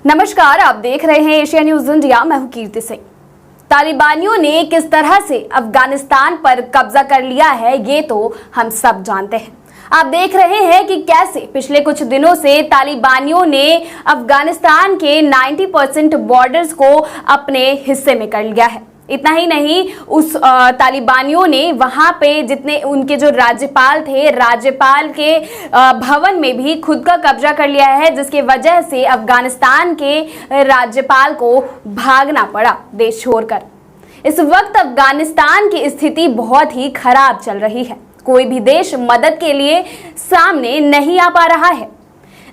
नमस्कार, आप देख रहे हैं एशिया न्यूज इंडिया। मैं हूं कीर्ति सिंह। तालिबानियों ने किस तरह से अफगानिस्तान पर कब्जा कर लिया है ये तो हम सब जानते हैं। आप देख रहे हैं कि कैसे पिछले कुछ दिनों से तालिबानियों ने अफगानिस्तान के 90% बॉर्डर्स को अपने हिस्से में कर लिया है। इतना ही नहीं, उस तालिबानियों ने वहां पे जितने उनके जो राज्यपाल थे, राज्यपाल के भवन में भी खुद का कब्जा कर लिया है, जिसकी वजह से अफगानिस्तान के राज्यपाल को भागना पड़ा देश छोड़कर। इस वक्त अफगानिस्तान की स्थिति बहुत ही खराब चल रही है। कोई भी देश मदद के लिए सामने नहीं आ पा रहा है।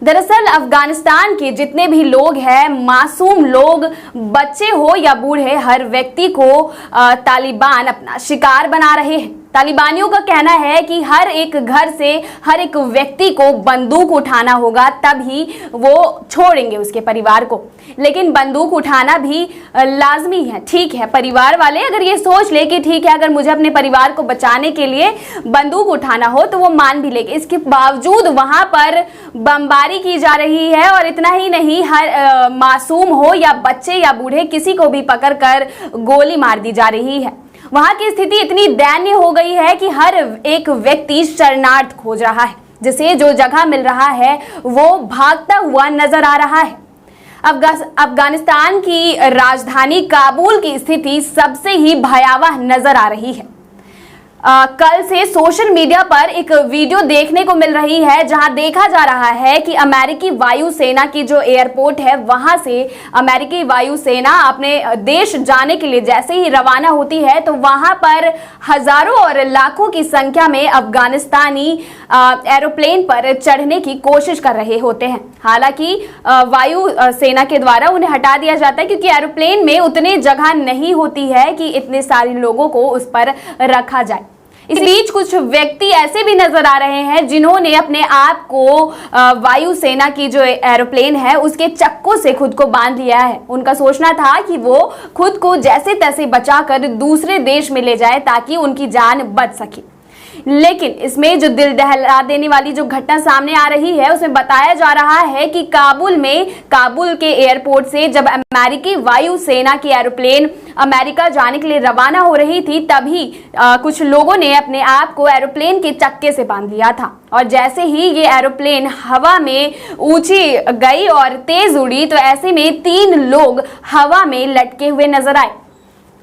दरअसल अफगानिस्तान के जितने भी लोग हैं, मासूम लोग, बच्चे हो या बूढ़े, हर व्यक्ति को तालिबान अपना शिकार बना रहे हैं। तालिबानियों का कहना है कि हर एक घर से हर एक व्यक्ति को बंदूक उठाना होगा, तभी वो छोड़ेंगे उसके परिवार को। लेकिन बंदूक उठाना भी लाजमी है। ठीक है, परिवार वाले अगर ये सोच ले कि ठीक है, अगर मुझे अपने परिवार को बचाने के लिए बंदूक उठाना हो तो वो मान भी लेंगे। इसके बावजूद वहां पर बमबारी की जा रही है और इतना ही नहीं, हर मासूम हो या बच्चे या बूढ़े, किसी को भी पकड़कर गोली मार दी जा रही है। वहां की स्थिति इतनी दयनीय हो गई है कि हर एक व्यक्ति शरणार्थ खोज रहा है, जिसे जो जगह मिल रहा है वो भागता हुआ नजर आ रहा है। अफगानिस्तान की राजधानी काबुल की स्थिति सबसे ही भयावह नजर आ रही है। कल से सोशल मीडिया पर एक वीडियो देखने को मिल रही है, जहां देखा जा रहा है कि अमेरिकी वायुसेना की जो एयरपोर्ट है, वहां से अमेरिकी वायुसेना अपने देश जाने के लिए जैसे ही रवाना होती है तो वहां पर हजारों और लाखों की संख्या में अफगानिस्तानी एरोप्लेन पर चढ़ने की कोशिश कर रहे होते हैं। हालांकि वायु सेना के द्वारा उन्हें हटा दिया जाता है, क्योंकि एरोप्लेन में उतनी जगह नहीं होती है कि इतने सारे लोगों को उस पर रखा जाए। इस बीच कुछ व्यक्ति ऐसे भी नजर आ रहे हैं जिन्होंने अपने आप को वायुसेना की जो एरोप्लेन है उसके चक्कों से खुद को बांध लिया है। उनका सोचना था कि वो खुद को जैसे तैसे बचाकर दूसरे देश में ले जाए ताकि उनकी जान बच सके। लेकिन इसमें जो दिल दहला देने वाली जो घटना सामने आ रही है, उसमें बताया जा रहा है कि काबुल के एयरपोर्ट से जब अमेरिकी वायुसेना की एरोप्लेन अमेरिका जाने के लिए रवाना हो रही थी, तभी कुछ लोगों ने अपने आप को एरोप्लेन के चक्के से बांध लिया था। और जैसे ही ये एरोप्लेन हवा में ऊंची गई और तेज उड़ी, तो ऐसे में 3 लोग हवा में लटके हुए नजर आए।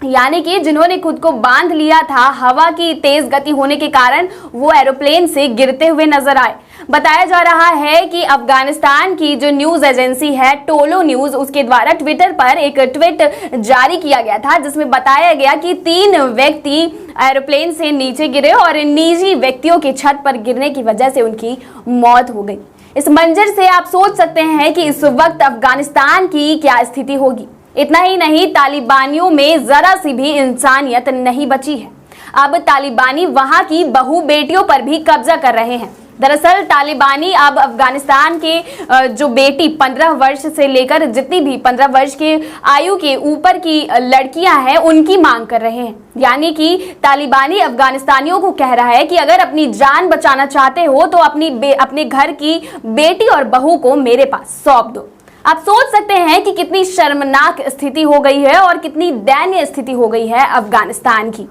यानी कि जिन्होंने खुद को बांध लिया था, हवा की तेज गति होने के कारण वो एरोप्लेन से गिरते हुए नजर आए। बताया जा रहा है कि अफगानिस्तान की जो न्यूज एजेंसी है टोलो न्यूज, उसके द्वारा ट्विटर पर एक ट्वीट जारी किया गया था, जिसमें बताया गया कि 3 व्यक्ति एरोप्लेन से नीचे गिरे और निजी व्यक्तियों की छत पर गिरने की वजह से उनकी मौत हो गई। इस मंजर से आप सोच सकते हैं कि इस वक्त अफगानिस्तान की क्या स्थिति होगी। इतना ही नहीं, तालिबानियों में जरा सी भी इंसानियत नहीं बची है। अब तालिबानी वहां की बहू बेटियों पर भी कब्जा कर रहे हैं। दरअसल तालिबानी अब अफगानिस्तान के जो बेटी 15 वर्ष से लेकर जितनी भी 15 वर्ष के आयु के ऊपर की लड़कियां हैं, उनकी मांग कर रहे हैं। यानी कि तालिबानी अफगानिस्तानियों को कह रहा है कि अगर अपनी जान बचाना चाहते हो तो अपने घर की बेटी और बहू को मेरे पास सौंप दो। आप सोच सकते हैं कि कितनी शर्मनाक स्थिति हो गई है और कितनी दयनीय स्थिति हो गई है अफगानिस्तान की।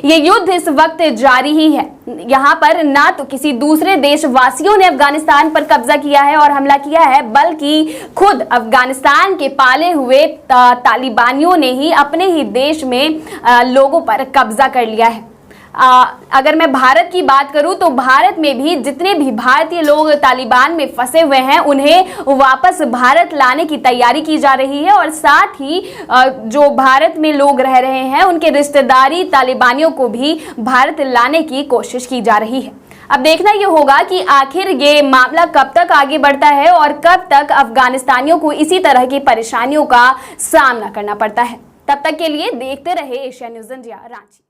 ये युद्ध इस वक्त जारी ही है। यहाँ पर ना तो किसी दूसरे देशवासियों ने अफगानिस्तान पर कब्जा किया है और हमला किया है, बल्कि खुद अफगानिस्तान के पाले हुए तालिबानियों ने ही अपने ही देश में लोगों पर कब्जा कर लिया है। अगर मैं भारत की बात करूं तो भारत में भी जितने भी भारतीय लोग तालिबान में फंसे हुए हैं, उन्हें वापस भारत लाने की तैयारी की जा रही है। और साथ ही जो भारत में लोग रह रहे हैं, उनके रिश्तेदारी तालिबानियों को भी भारत लाने की कोशिश की जा रही है। अब देखना ये होगा कि आखिर ये मामला कब तक आगे बढ़ता है और कब तक अफगानिस्तानियों को इसी तरह की परेशानियों का सामना करना पड़ता है। तब तक के लिए देखते रहे एशिया न्यूज इंडिया रांची।